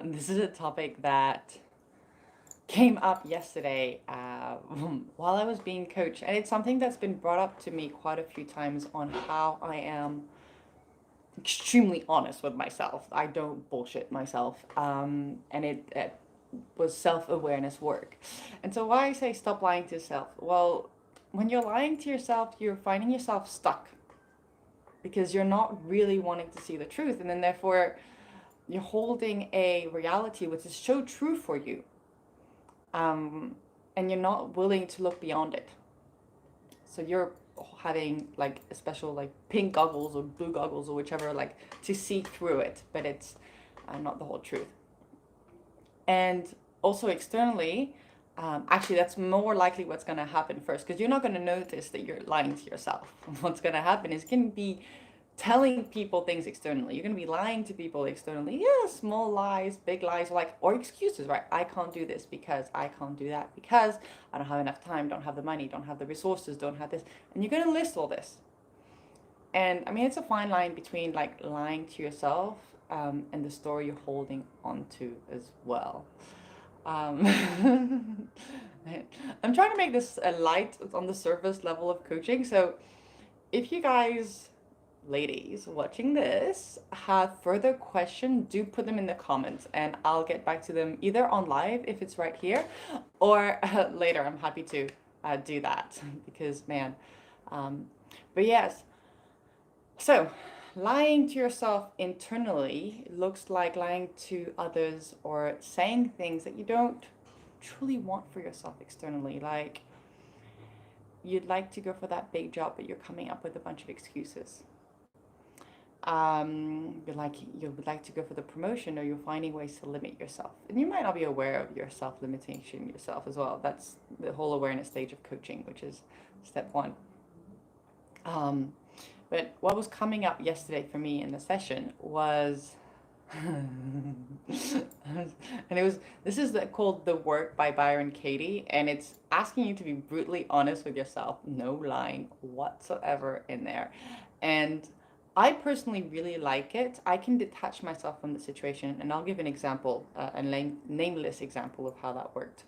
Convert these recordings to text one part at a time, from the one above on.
This is a topic that came up yesterday while I was being coached, and it's something that's been brought up to me quite a few times on how I am extremely honest with myself. I don't bullshit myself, and it was self-awareness work. And so why I say stop lying to yourself? Well, when you're lying to yourself, you're finding yourself stuck because you're not really wanting to see the truth, and then therefore you're holding a reality which is so true for you, and you're not willing to look beyond it. So you're having like a special like pink goggles or blue goggles or whichever, like to see through it, but it's not the whole truth. And also externally, actually that's more likely what's going to happen first, because you're not going to notice that you're lying to yourself. What's going to happen is going to be telling people things externally. You're going to be lying to people externally. Yeah, small lies, big lies, like, or excuses, right? I can't do this because I can't do that because I don't have enough time, don't have the money, don't have the resources, don't have this. And you're going to list all this. And I mean, it's a fine line between like lying to yourself and the story you're holding on to as well. Um, I'm trying to make this a light on the surface level of coaching. So if you guys, ladies watching this, have further questions, do put them in the comments and I'll get back to them either on live if it's right here, or later. I'm happy to do that because man, but yes. So lying to yourself internally looks like lying to others or saying things that you don't truly want for yourself externally. Like, you'd like to go for that big job, but you're coming up with a bunch of excuses. You would like to go for the promotion, or you're finding ways to limit yourself. And you might not be aware of your self-limitation yourself as well. That's the whole awareness stage of coaching, which is step one. But what was coming up yesterday for me in the session was, and it was, this is called The Work by Byron Katie, and it's asking you to be brutally honest with yourself, no lying whatsoever in there. And I personally really like it. I can detach myself from the situation, and I'll give an example, a nameless example of how that worked.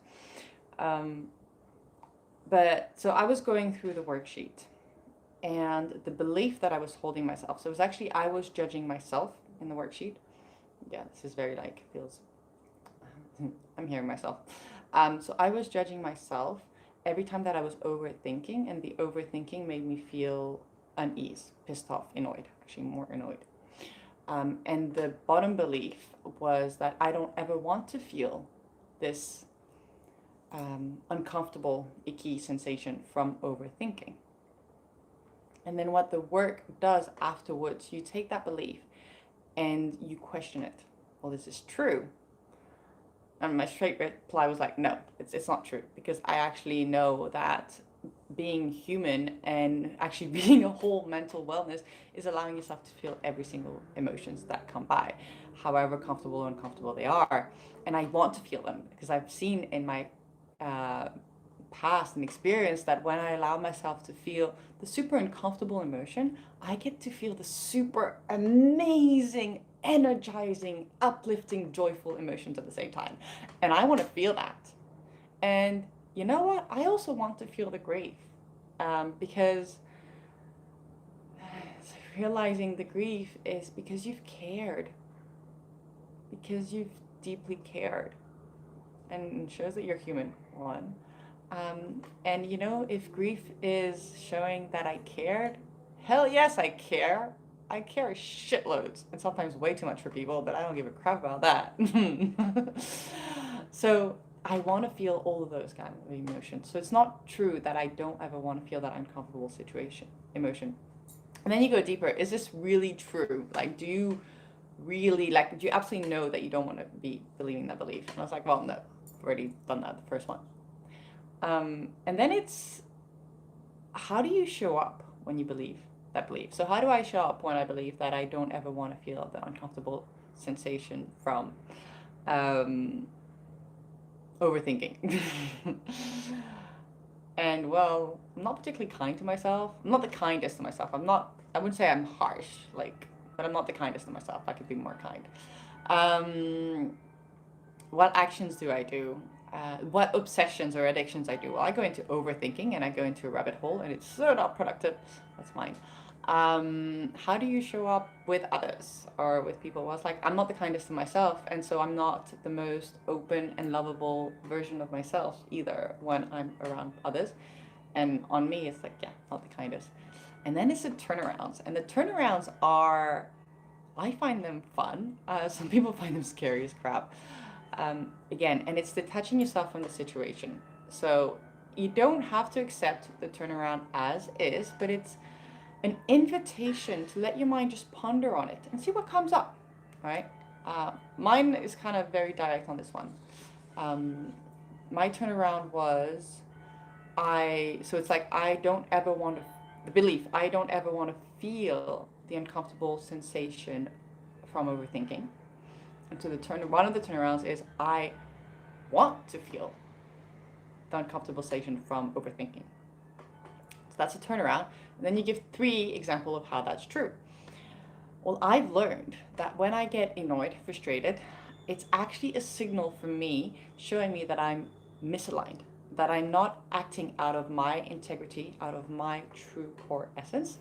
But so I was going through the worksheet, and the belief that I was holding myself. So it was actually, I was judging myself in the worksheet. Yeah, this is very like, feels, I'm hearing myself. So I was judging myself every time that I was overthinking, and the overthinking made me feel unease, pissed off, annoyed, actually more annoyed. And the bottom belief was that I don't ever want to feel this uncomfortable, icky sensation from overthinking. And then what the work does afterwards, you take that belief and you question it. Well, this is true. And my straight reply was like, no, it's not true, because I actually know that being human and actually being a whole mental wellness is allowing yourself to feel every single emotions that come by, however comfortable or uncomfortable they are. And I want to feel them because I've seen in my past and experience that when I allow myself to feel the super uncomfortable emotion, I get to feel the super amazing, energizing, uplifting, joyful emotions at the same time. And I want to feel that. And you know what? I also want to feel the grief, because realizing the grief is because you've cared, because you've deeply cared, and shows that you're human, one. And you know, if grief is showing that I cared, hell yes, I care. I care shitloads, and sometimes way too much for people, but I don't give a crap about that. So I want to feel all of those kind of emotions. So it's not true that I don't ever want to feel that uncomfortable emotion. And then you go deeper. Is this really true? Like, do you really, like, do you absolutely know that you don't want to be believing that belief? And I was like, well, no, I've already done that, the first one. And then it's, how do you show up when you believe that belief? So how do I show up when I believe that I don't ever want to feel the uncomfortable sensation from overthinking? And well, I'm not particularly kind to myself. I'm not the kindest to myself. I wouldn't say I'm harsh, like, but I'm not the kindest to myself. I could be more kind. What actions do I do? What obsessions or addictions I do? Well, I go into overthinking and I go into a rabbit hole, and it's so not productive. That's mine. How do you show up with others or with people? Well, it's like I'm not the kindest to myself, and so I'm not the most open and lovable version of myself either when I'm around others. And on me, it's like, yeah, not the kindest. And then it's the turnarounds, and the turnarounds are, I find them fun. Some people find them scary as crap. Again, and it's detaching yourself from the situation. So you don't have to accept the turnaround as is, but it's an invitation to let your mind just ponder on it and see what comes up. Right? Mine is kind of very direct on this one. My turnaround was so it's like I don't ever want to, the belief, I don't ever want to feel the uncomfortable sensation from overthinking. And so one of the turnarounds is I want to feel the uncomfortable sensation from overthinking. So that's a turnaround. And then you give 3 examples of how that's true. Well, I've learned that when I get annoyed, frustrated, it's actually a signal for me showing me that I'm misaligned, that I'm not acting out of my integrity, out of my true core essence.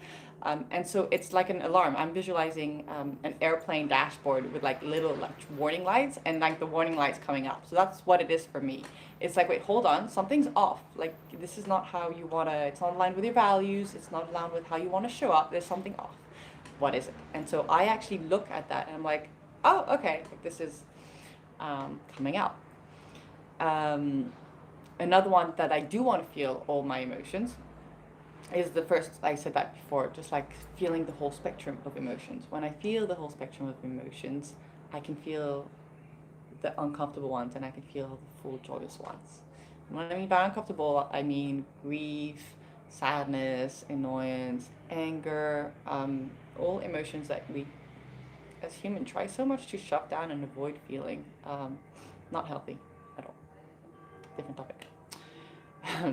And so it's like an alarm. I'm visualizing an airplane dashboard with like little like warning lights and like the warning lights coming up. So that's what it is for me. It's like, wait, hold on, something's off. Like this is not how you want to, it's not aligned with your values. It's not aligned with how you want to show up. There's something off. What is it? And so I actually look at that and I'm like, oh, okay, like this is coming out. Another one that I do want to feel all my emotions is the first, I said that before, just like feeling the whole spectrum of emotions. When I feel the whole spectrum of emotions, I can feel the uncomfortable ones and I can feel the full joyous ones. And what I mean by uncomfortable, I mean grief, sadness, annoyance, anger, all emotions that we as humans try so much to shut down and avoid feeling. Not healthy at all. Different topic.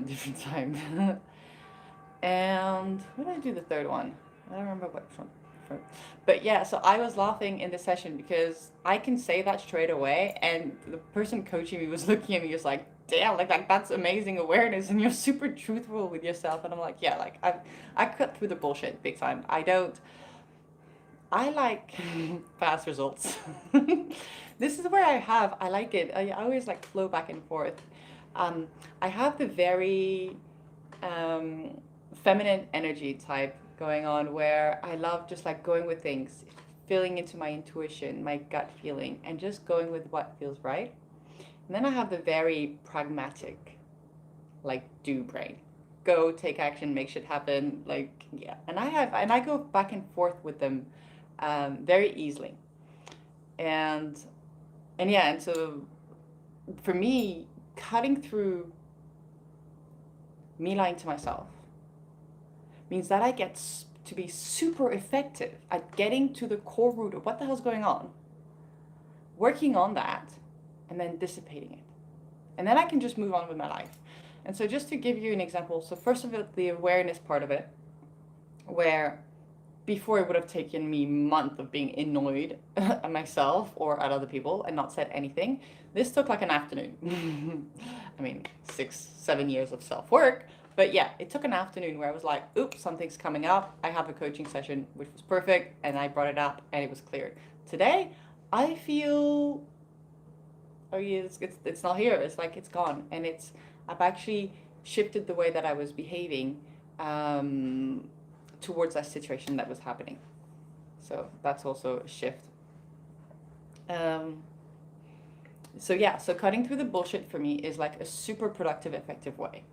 Different time. And what did I do the third one? I don't remember what from. But yeah, so I was laughing in the session because I can say that straight away, and the person coaching me was looking at me just like, damn, like that's amazing awareness, and you're super truthful with yourself. And I'm like, yeah, like I cut through the bullshit big time. I like fast results. This is where I like it. I always like flow back and forth. I have the very feminine energy type going on where I love just like going with things, feeling into my intuition, my gut feeling, and just going with what feels right. And then I have the very pragmatic, like do brain. Go, take action, make shit happen. Like, yeah. And I go back and forth with them very easily. And yeah, and so for me, cutting through me lying to myself means that I get to be super effective at getting to the core root of what the hell's going on, working on that, and then dissipating it. And then I can just move on with my life. And so just to give you an example, so first of all, the awareness part of it, where before it would have taken me months of being annoyed at myself or at other people and not said anything, this took like an afternoon. I mean, 6-7 years of self-work, but yeah, it took an afternoon where I was like, oops, something's coming up. I have a coaching session, which was perfect, and I brought it up and it was cleared. Today, I feel, oh yeah, it's not here. It's like it's gone, and I've actually shifted the way that I was behaving towards that situation that was happening. So that's also a shift. So yeah, so cutting through the bullshit for me is like a super productive, effective way.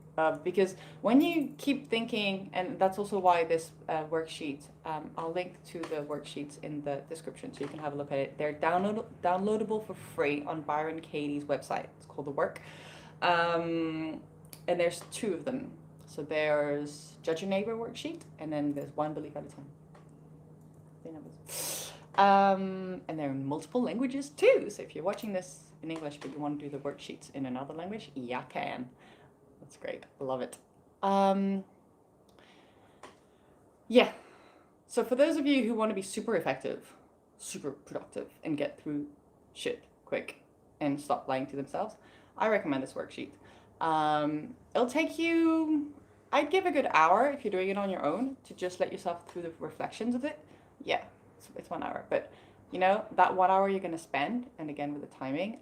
Because when you keep thinking, and that's also why this worksheet, I'll link to the worksheets in the description so you can have a look at it. They're downloadable for free on Byron Katie's website. It's called The Work. And there's 2 of them. So there's Judge Your Neighbor worksheet, and then there's One Belief at a Time. And they're in multiple languages too. So if you're watching this in English but you want to do the worksheets in another language, you can. That's great. I love it. Yeah. So for those of you who want to be super effective, super productive, and get through shit quick and stop lying to themselves, I recommend this worksheet. It'll take you, I'd give a good hour if you're doing it on your own to just let yourself through the reflections of it. Yeah, it's 1 hour, but you know, that 1 hour you're going to spend, and again with the timing,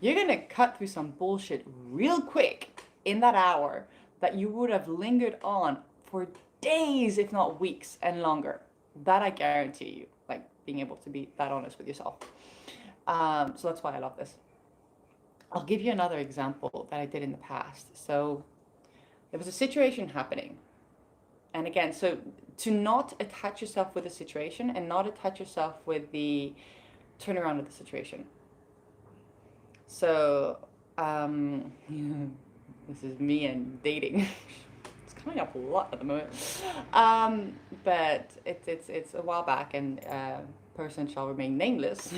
you're going to cut through some bullshit real quick in that hour that you would have lingered on for days, if not weeks and longer. That I guarantee you, like being able to be that honest with yourself. So that's why I love this. I'll give you another example that I did in the past. So there was a situation happening. And again, so to not attach yourself with the situation and not attach yourself with the turnaround of the situation. So, this is me and dating. It's coming up a lot at the moment. But it's a while back, and person shall remain nameless.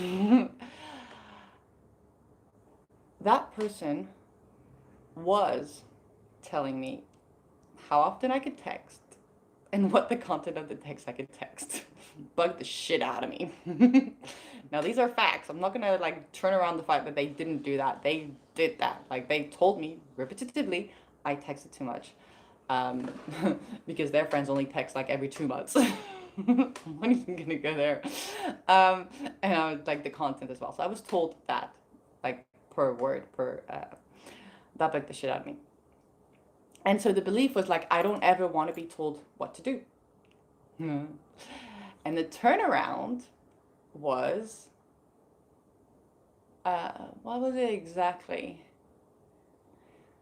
That person was telling me how often I could text and what the content of the text I could text. Bugged the shit out of me. Now these are facts. I'm not gonna like turn around the fact that they didn't do that. They did that. Like they told me repetitively I texted too much. Because their friends only text like every 2 months. I'm not even gonna go there. And I was like the content as well. So I was told that, like per word, that bugged the shit out of me. And so the belief was like, I don't ever want to be told what to do. And the turnaround was, what was it exactly?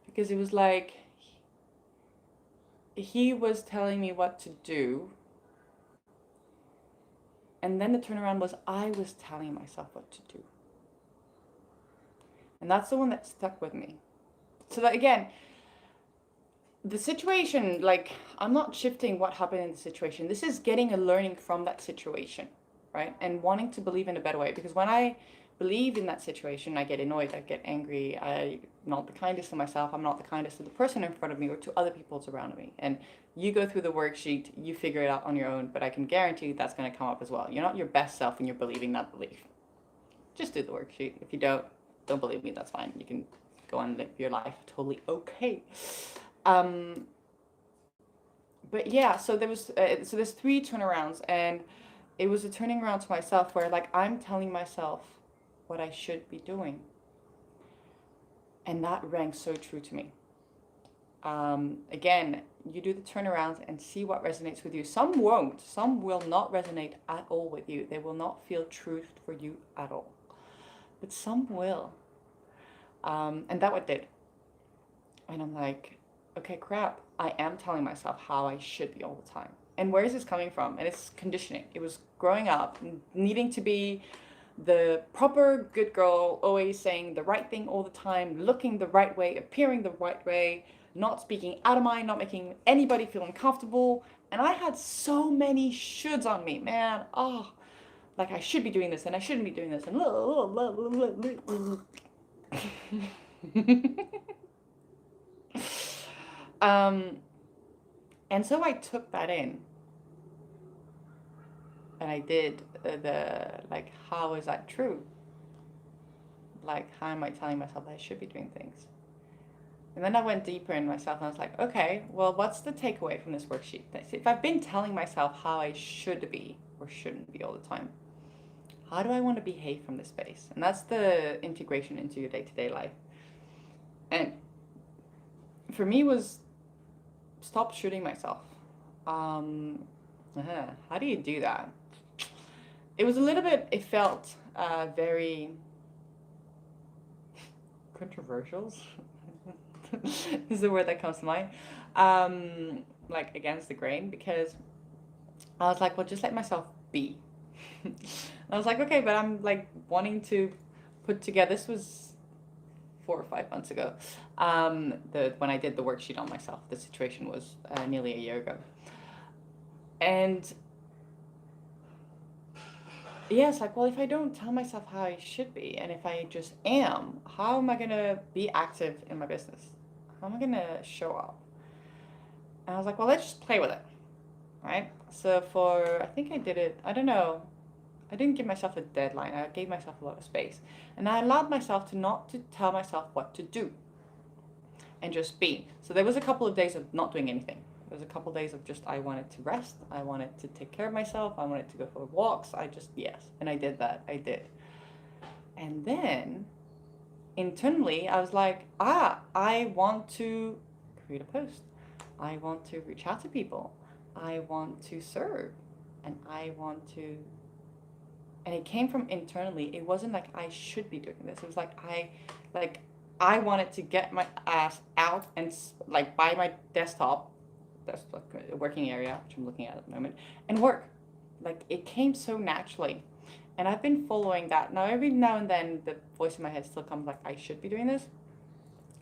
Because it was like, he was telling me what to do. And then the turnaround was, I was telling myself what to do. And that's the one that stuck with me. So that again, the situation, like, I'm not shifting what happened in the situation. This is getting a learning from that situation, right? And wanting to believe in a better way. Because when I believe in that situation, I get annoyed, I get angry, I'm not the kindest to myself, I'm not the kindest to the person in front of me or to other people around me. And you go through the worksheet, you figure it out on your own, but I can guarantee that's going to come up as well. You're not your best self when you're believing that belief. Just do the worksheet. If you don't believe me, that's fine. You can go and live your life totally okay. But yeah, so there was so there's 3 turnarounds, and it was a turning around to myself where like I'm telling myself what I should be doing, and that rang so true to me. Again, you do the turnarounds and see what resonates with you. Some won't. Some will not resonate at all with you. They will not feel true for you at all. But some will. And that what did. And I'm like, okay, crap. I am telling myself how I should be all the time. And where is this coming from? And it's conditioning. It was growing up, needing to be the proper good girl, always saying the right thing all the time, looking the right way, appearing the right way, not speaking out of mind, not making anybody feel uncomfortable. And I had so many shoulds on me, man. Oh, like I should be doing this and I shouldn't be doing this. And and so I took that in, and I did the like, how is that true? Like, how am I telling myself that I should be doing things? And then I went deeper in myself, and I was like, okay, well, what's the takeaway from this worksheet? If I've been telling myself how I should be or shouldn't be all the time, how do I want to behave from this space? And that's the integration into your day-to-day life. And for me was stop shooting myself. How do you do that? It was a little bit, it felt very controversial. Is the word that comes to mind. Like against the grain, because I was like, well, just let myself be. I was like, okay, but I'm like wanting to put together, this was 4 or 5 months ago, when I did the worksheet on myself. The situation was nearly a year ago. And yeah, it's like, well, if I don't tell myself how I should be, and if I just am, how am I going to be active in my business? How am I going to show up? And I was like, well, let's just play with it, right? So I think I did it, I don't know, I didn't give myself a deadline. I gave myself a lot of space. And I allowed myself to not to tell myself what to do and just be. So there was a couple of days of not doing anything. There was a couple of days of just, I wanted to rest. I wanted to take care of myself. I wanted to go for walks. Yes. And I did that. I did. And then internally, I was like, I want to create a post. I want to reach out to people. I want to serve. And I want to, and it came from internally. It wasn't like I should be doing this. It was like I wanted to get my ass out and like by my desktop, that's like a working area, which I'm looking at the moment, and work. Like it came so naturally. And I've been following that. Now, every now and then, the voice in my head still comes like, I should be doing this.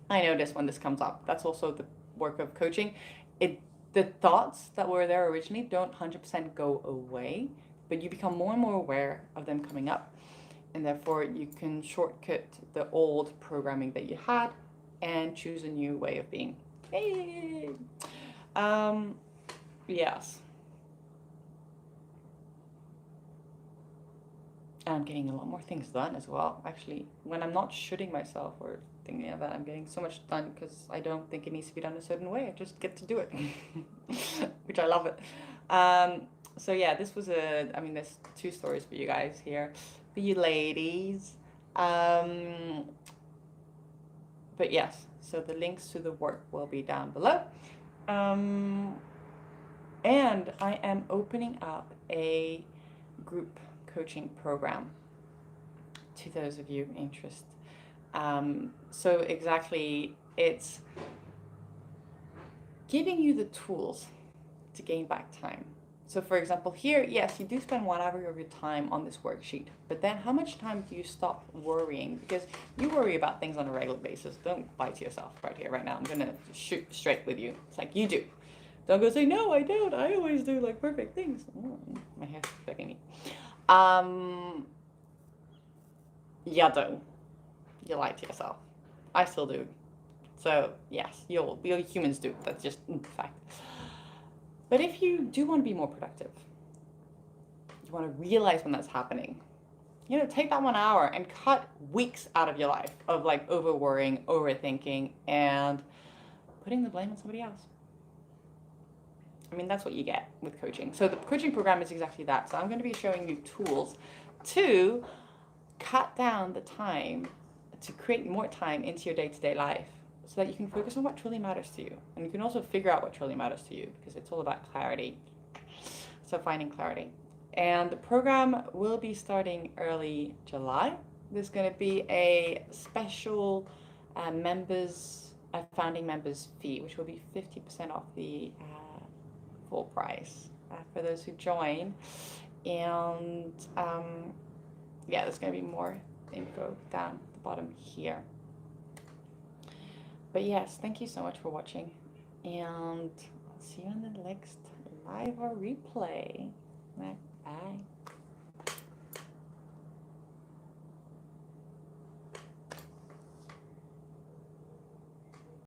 I know this when this comes up. That's also the work of coaching. The thoughts that were there originally don't 100% go away, but you become more and more aware of them coming up. And therefore, you can shortcut the old programming that you had and choose a new way of being. Yay! Yes. And I'm getting a lot more things done as well. Actually, when I'm not shooting myself or thinking of that, I'm getting so much done because I don't think it needs to be done a certain way. I just get to do it, which I love it. So yeah, this was there's 2 stories for you guys here, for you ladies. But yes, so the links to the work will be down below. And I am opening up a group coaching program to those of you interested. So exactly, it's giving you the tools to gain back time. So for example, here, yes, you do spend 1 hour of your time on this worksheet, but then how much time do you stop worrying? Because you worry about things on a regular basis. Don't lie to yourself right here, right now. I'm gonna shoot straight with you. It's like you do. Don't go say, no, I don't. I always do like perfect things. My hair's affecting me. You do. You lie to yourself. I still do. So yes, you humans do. That's just fact. But if you do want to be more productive, you want to realize when that's happening, take that 1 hour and cut weeks out of your life of like over worrying, overthinking, and putting the blame on somebody else. I mean, that's what you get with coaching. So the coaching program is exactly that. So I'm going to be showing you tools to cut down the time, to create more time into your day-to-day life so that you can focus on what truly matters to you. And you can also figure out what truly matters to you because it's all about clarity. So finding clarity. And the program will be starting early July. There's going to be a special founding members fee, which will be 50% off the full price for those who join. And there's going to be more info down the bottom here. But yes, thank you so much for watching, and I'll see you on the next live or replay.